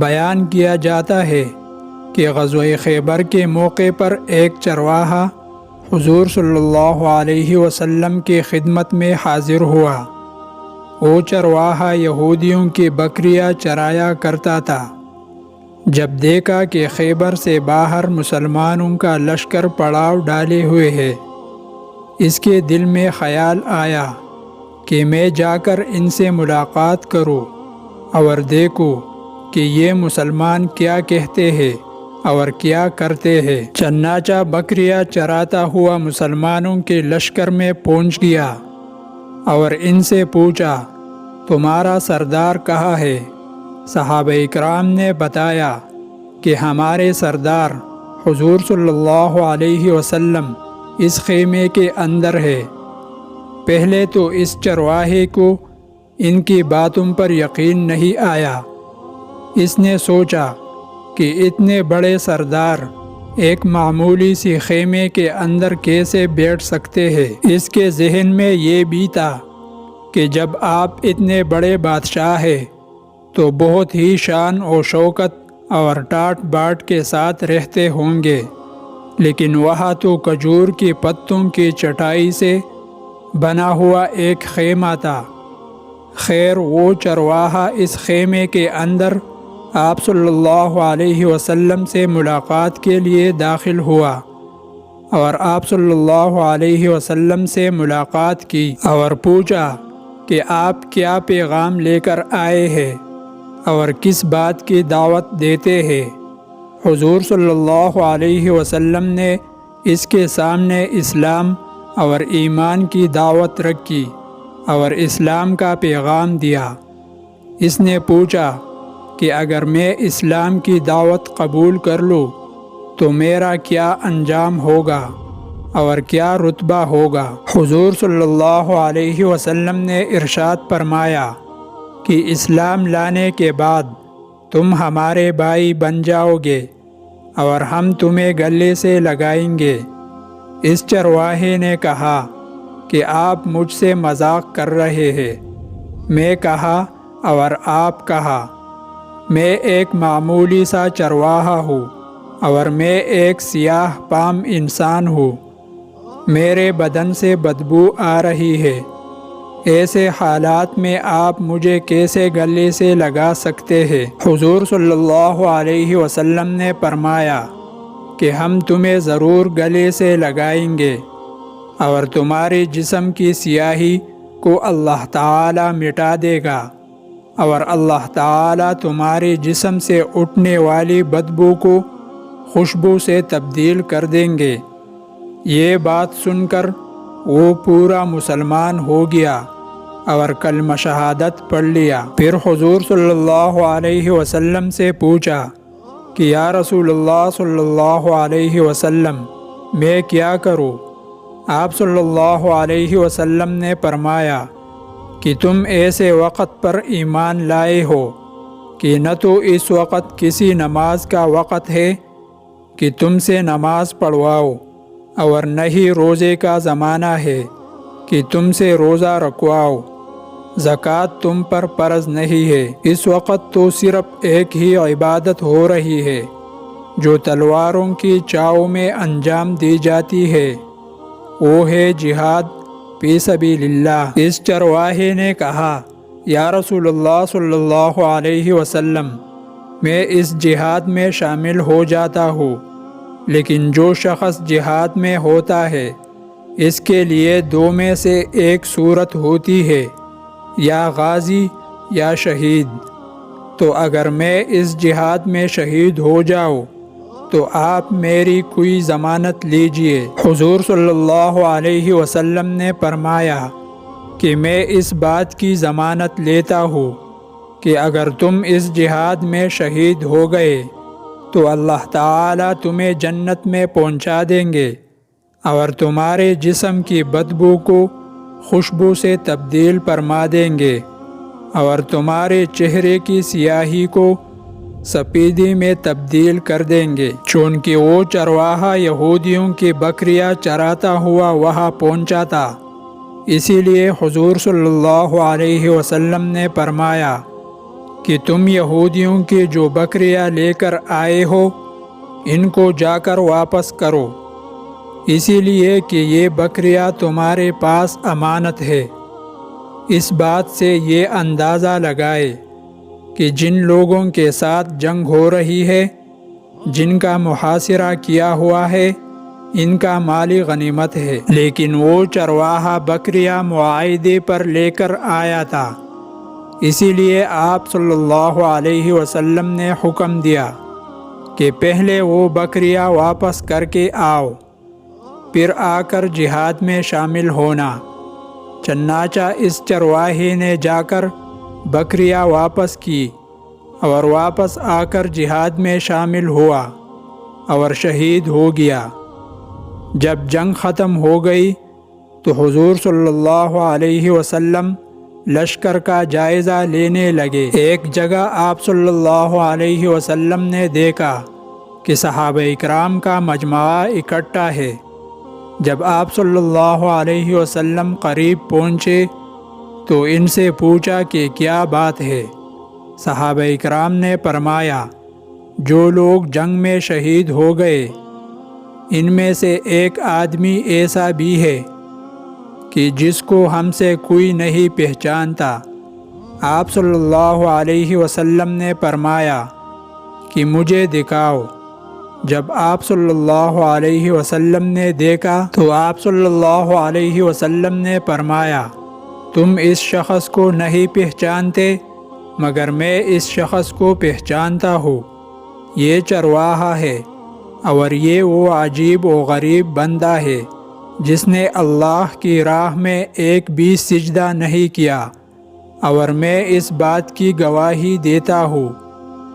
بیان کیا جاتا ہے کہ غزوہ خیبر کے موقع پر ایک چرواہا حضور صلی اللہ علیہ وسلم کی خدمت میں حاضر ہوا۔ وہ چرواہا یہودیوں کی بکریاں چرایا کرتا تھا۔ جب دیکھا کہ خیبر سے باہر مسلمانوں کا لشکر پڑاؤ ڈالے ہوئے ہے، اس کے دل میں خیال آیا کہ میں جا کر ان سے ملاقات کروں اور دیکھوں کہ یہ مسلمان کیا کہتے ہیں اور کیا کرتے ہیں۔ چنانچہ بکریاں چراتا ہوا مسلمانوں کے لشکر میں پہنچ گیا اور ان سے پوچھا، تمہارا سردار کہاں ہے؟ صحابہ اکرام نے بتایا کہ ہمارے سردار حضور صلی اللہ علیہ وسلم اس خیمے کے اندر ہے۔ پہلے تو اس چرواہے کو ان کی باتوں پر یقین نہیں آیا۔ اس نے سوچا کہ اتنے بڑے سردار ایک معمولی سی خیمے کے اندر کیسے بیٹھ سکتے ہیں۔ اس کے ذہن میں یہ بھی تھا کہ جب آپ اتنے بڑے بادشاہ ہیں تو بہت ہی شان و شوکت اور ٹاٹ باٹ کے ساتھ رہتے ہوں گے، لیکن وہاں تو کھجور کی پتوں کی چٹائی سے بنا ہوا ایک خیمہ تھا۔ خیر، وہ چرواہا اس خیمے کے اندر آپ صلی اللہ علیہ وسلم سے ملاقات کے لیے داخل ہوا اور آپ صلی اللہ علیہ وسلم سے ملاقات کی اور پوچھا کہ آپ کیا پیغام لے کر آئے ہیں اور کس بات کی دعوت دیتے ہیں۔ حضور صلی اللہ علیہ وسلم نے اس کے سامنے اسلام اور ایمان کی دعوت رکھی اور اسلام کا پیغام دیا۔ اس نے پوچھا کہ اگر میں اسلام کی دعوت قبول کر لوں تو میرا کیا انجام ہوگا اور کیا رتبہ ہوگا؟ حضور صلی اللہ علیہ وسلم نے ارشاد فرمایا کہ اسلام لانے کے بعد تم ہمارے بھائی بن جاؤ گے اور ہم تمہیں گلے سے لگائیں گے۔ اس چرواہے نے کہا کہ آپ مجھ سے مذاق کر رہے ہیں۔ میں کہا اور آپ کہا، میں ایک معمولی سا چرواہا ہوں اور میں ایک سیاہ فام انسان ہوں۔ میرے بدن سے بدبو آ رہی ہے۔ ایسے حالات میں آپ مجھے کیسے گلے سے لگا سکتے ہیں؟ حضور صلی اللہ علیہ وسلم نے فرمایا کہ ہم تمہیں ضرور گلے سے لگائیں گے اور تمہارے جسم کی سیاہی کو اللہ تعالی مٹا دے گا اور اللہ تعالی تمہارے جسم سے اٹھنے والی بدبو کو خوشبو سے تبدیل کر دیں گے۔ یہ بات سن کر وہ پورا مسلمان ہو گیا اور کلمہ شہادت پڑھ لیا۔ پھر حضور صلی اللہ علیہ وسلم سے پوچھا کہ یا رسول اللہ صلی اللہ علیہ وسلم، میں کیا کروں؟ آپ صلی اللہ علیہ وسلم نے فرمایا کہ تم ایسے وقت پر ایمان لائے ہو کہ نہ تو اس وقت کسی نماز کا وقت ہے کہ تم سے نماز پڑھواؤ اور نہ ہی روزے کا زمانہ ہے کہ تم سے روزہ رکھواؤ۔ زکوٰۃ تم پر فرض نہیں ہے۔ اس وقت تو صرف ایک ہی عبادت ہو رہی ہے جو تلواروں کی چھاؤں میں انجام دی جاتی ہے، وہ ہے جہاد فی سبیل اللہ۔ اس چرواہے نے کہا، یا رسول اللہ صلی اللہ علیہ وسلم، میں اس جہاد میں شامل ہو جاتا ہوں، لیکن جو شخص جہاد میں ہوتا ہے اس کے لیے دو میں سے ایک صورت ہوتی ہے، یا غازی یا شہید۔ تو اگر میں اس جہاد میں شہید ہو جاؤں تو آپ میری کوئی ضمانت لیجئے۔ حضور صلی اللہ علیہ وسلم نے فرمایا کہ میں اس بات کی ضمانت لیتا ہوں کہ اگر تم اس جہاد میں شہید ہو گئے تو اللہ تعالی تمہیں جنت میں پہنچا دیں گے اور تمہارے جسم کی بدبو کو خوشبو سے تبدیل فرما دیں گے اور تمہارے چہرے کی سیاہی کو سفیدی میں تبدیل کر دیں گے۔ چونکہ وہ چرواہا یہودیوں کی بکریاں چراتا ہوا وہاں پہنچا تھا، اسی لیے حضور صلی اللہ علیہ وسلم نے فرمایا کہ تم یہودیوں کی جو بکریاں لے کر آئے ہو ان کو جا کر واپس کرو، اسی لیے کہ یہ بکریاں تمہارے پاس امانت ہے۔ اس بات سے یہ اندازہ لگائے کہ جن لوگوں کے ساتھ جنگ ہو رہی ہے، جن کا محاصرہ کیا ہوا ہے، ان کا مالی غنیمت ہے، لیکن وہ چرواہا بکریاں معاہدے پر لے کر آیا تھا، اسی لیے آپ صلی اللہ علیہ وسلم نے حکم دیا کہ پہلے وہ بکریاں واپس کر کے آؤ، پھر آ کر جہاد میں شامل ہونا۔ چنانچہ اس چرواہے نے جا کر بکریاں واپس کی اور واپس آ کر جہاد میں شامل ہوا اور شہید ہو گیا۔ جب جنگ ختم ہو گئی تو حضور صلی اللہ علیہ وسلم لشکر کا جائزہ لینے لگے۔ ایک جگہ آپ صلی اللہ علیہ وسلم نے دیکھا کہ صحابہ اکرام کا مجموعہ اکٹھا ہے۔ جب آپ صلی اللہ علیہ وسلم قریب پہنچے تو ان سے پوچھا کہ کیا بات ہے؟ صحابہ اکرام نے فرمایا، جو لوگ جنگ میں شہید ہو گئے ان میں سے ایک آدمی ایسا بھی ہے کہ جس کو ہم سے کوئی نہیں پہچانتا۔ آپ صلی اللہ علیہ وسلم نے فرمایا کہ مجھے دکھاؤ۔ جب آپ صلی اللہ علیہ وسلم نے دیکھا تو آپ صلی اللہ علیہ وسلم نے فرمایا، تم اس شخص کو نہیں پہچانتے مگر میں اس شخص کو پہچانتا ہوں، یہ چرواہا ہے اور یہ وہ عجیب و غریب بندہ ہے جس نے اللہ کی راہ میں ایک بھی سجدہ نہیں کیا، اور میں اس بات کی گواہی دیتا ہوں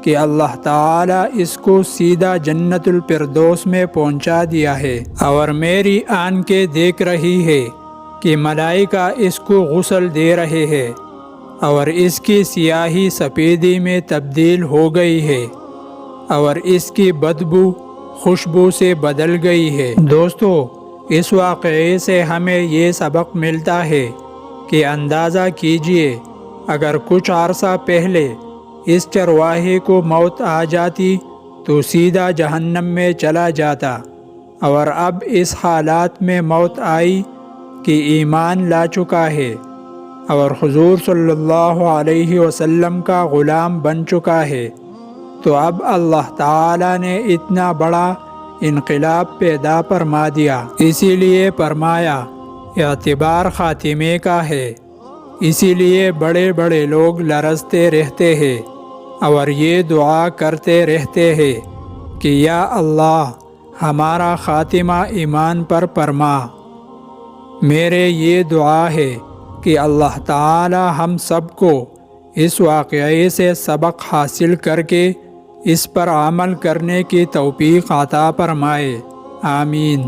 کہ اللہ تعالیٰ اس کو سیدھا جنت الفردوس میں پہنچا دیا ہے، اور میری آنکھیں دیکھ رہی ہے کہ ملائکہ اس کو غسل دے رہے ہیں اور اس کی سیاہی سفیدی میں تبدیل ہو گئی ہے اور اس کی بدبو خوشبو سے بدل گئی ہے۔ دوستو، اس واقعے سے ہمیں یہ سبق ملتا ہے کہ اندازہ کیجئے اگر کچھ عرصہ پہلے اس چرواہے کو موت آ جاتی تو سیدھا جہنم میں چلا جاتا، اور اب اس حالات میں موت آئی کہ ایمان لا چکا ہے اور حضور صلی اللہ علیہ وسلم کا غلام بن چکا ہے، تو اب اللہ تعالیٰ نے اتنا بڑا انقلاب پیدا فرما دیا۔ اسی لیے فرمایا اعتبار خاتمے کا ہے، اسی لیے بڑے بڑے لوگ لرزتے رہتے ہیں اور یہ دعا کرتے رہتے ہیں کہ یا اللہ ہمارا خاتمہ ایمان پر فرما۔ میرے یہ دعا ہے کہ اللہ تعالی ہم سب کو اس واقعے سے سبق حاصل کر کے اس پر عمل کرنے کی توفیق عطا فرمائے، آمین۔